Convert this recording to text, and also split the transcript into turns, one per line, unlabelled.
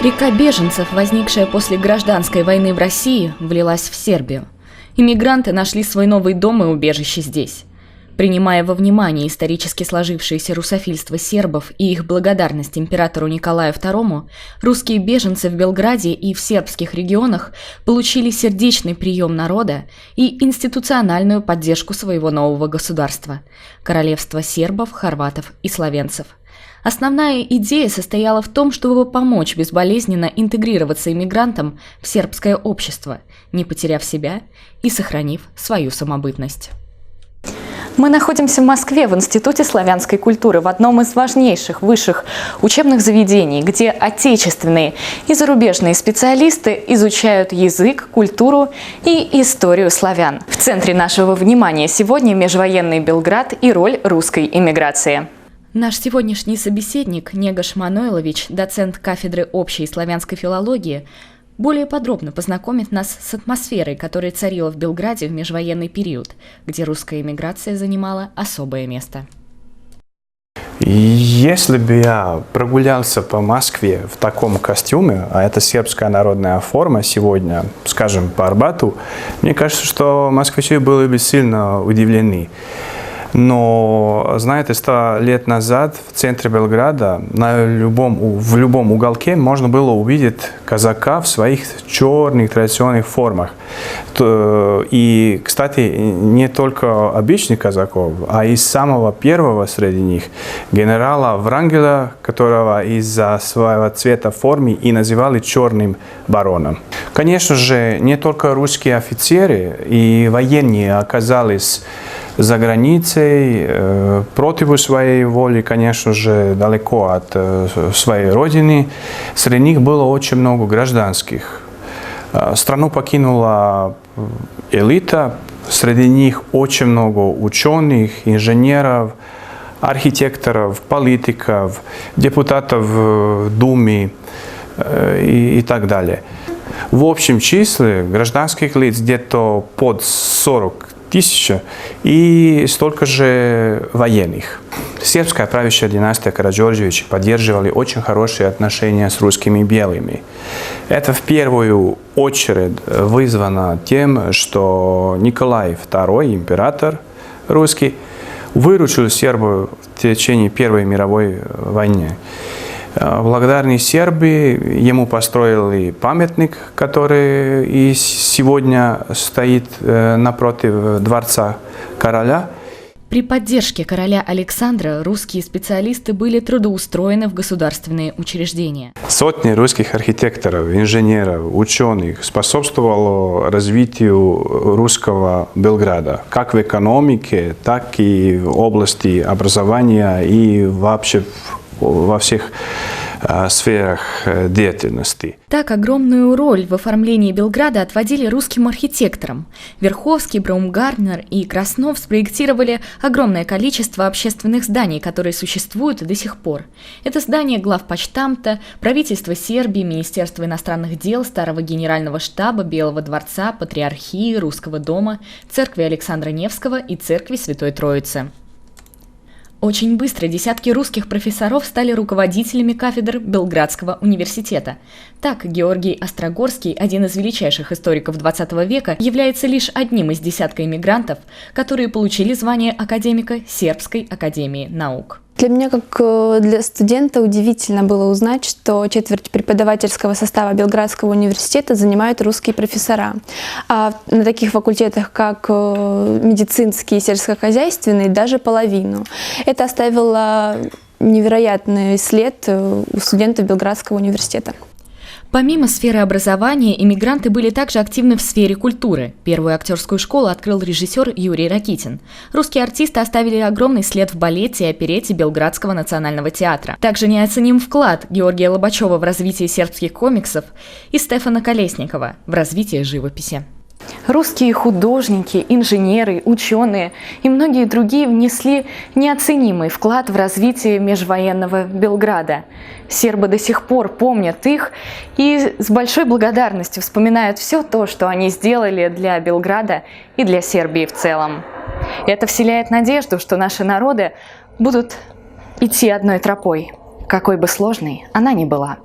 Река беженцев, возникшая после гражданской войны в России, влилась в Сербию. Иммигранты нашли свой новый дом и убежище здесь. Принимая во внимание исторически сложившееся русофильство сербов и их благодарность императору Николаю II, русские беженцы в Белграде и в сербских регионах получили сердечный прием народа и институциональную поддержку своего нового государства – королевства сербов, хорватов и словенцев. Основная идея состояла в том, чтобы помочь безболезненно интегрироваться иммигрантам в сербское общество, не потеряв себя и сохранив свою самобытность. Мы находимся в Москве, в Институте славянской культуры, в одном из важнейших высших учебных заведений, где отечественные и зарубежные специалисты изучают язык, культуру и историю славян. В центре нашего внимания сегодня межвоенный Белград и роль русской эмиграции. Наш сегодняшний собеседник Негош Манойлович, доцент кафедры общей славянской филологии, более подробно познакомит нас с атмосферой, которая царила в Белграде в межвоенный период, где русская эмиграция занимала особое место.
Если бы я прогулялся по Москве в таком костюме, а это сербская народная форма сегодня, скажем, по Арбату, мне кажется, что москвичи были бы сильно удивлены. Но, знаете, 100 лет назад в центре Белграда в любом уголке можно было увидеть казака в своих черных традиционных формах. И, кстати, не только обычных казаков, а и самого первого среди них, генерала Врангеля, которого из-за своего цвета формы и называли черным бароном. Конечно же, не только русские офицеры и военные оказались за границей, против своей воли, конечно же, далеко от своей родины. Среди них было очень много гражданских. Страну покинула элита, среди них очень много ученых, инженеров, архитекторов, политиков, депутатов в Думе и так далее. В общем числе гражданских лиц где-то под 40 тысяч и столько же военных. Сербская правящая династия Караджорджевичей поддерживали очень хорошие отношения с русскими белыми. Это в первую очередь вызвано тем, что Николай II, император русский, выручил сербов в течение Первой мировой войны. Благодарные сербы ему построили памятник, который и сегодня стоит напротив дворца короля.
При поддержке короля Александра русские специалисты были трудоустроены в государственные учреждения.
Сотни русских архитекторов, инженеров, ученых способствовало развитию русского Белграда, как в экономике, так и в области образования и вообще во всех сферах деятельности.
Так огромную роль в оформлении Белграда отводили русским архитекторам. Верховский, Браумгартнер и Краснов спроектировали огромное количество общественных зданий, которые существуют до сих пор. Это здания главпочтамта, правительства Сербии, Министерства иностранных дел, Старого генерального штаба, Белого дворца, Патриархии, Русского дома, церкви Александра Невского и церкви Святой Троицы. Очень быстро десятки русских профессоров стали руководителями кафедр Белградского университета. Так, Георгий Острогорский, один из величайших историков XX века, является лишь одним из десятка иммигрантов, которые получили звание академика Сербской академии наук.
Для меня, как для студента, удивительно было узнать, что четверть преподавательского состава Белградского университета занимают русские профессора. А на таких факультетах, как медицинский и сельскохозяйственный, даже половину. Это оставило невероятный след у студентов Белградского университета.
Помимо сферы образования, иммигранты были также активны в сфере культуры. Первую актерскую школу открыл режиссер Юрий Ракитин. Русские артисты оставили огромный след в балете и оперете Белградского национального театра. Также неоценим вклад Георгия Лобачева в развитие сербских комиксов и Стефана Колесникова в развитие живописи. Русские художники, инженеры, ученые и многие другие внесли неоценимый вклад в развитие межвоенного Белграда. Сербы до сих пор помнят их и с большой благодарностью вспоминают все то, что они сделали для Белграда и для Сербии в целом. Это вселяет надежду, что наши народы будут идти одной тропой, какой бы сложной она ни была.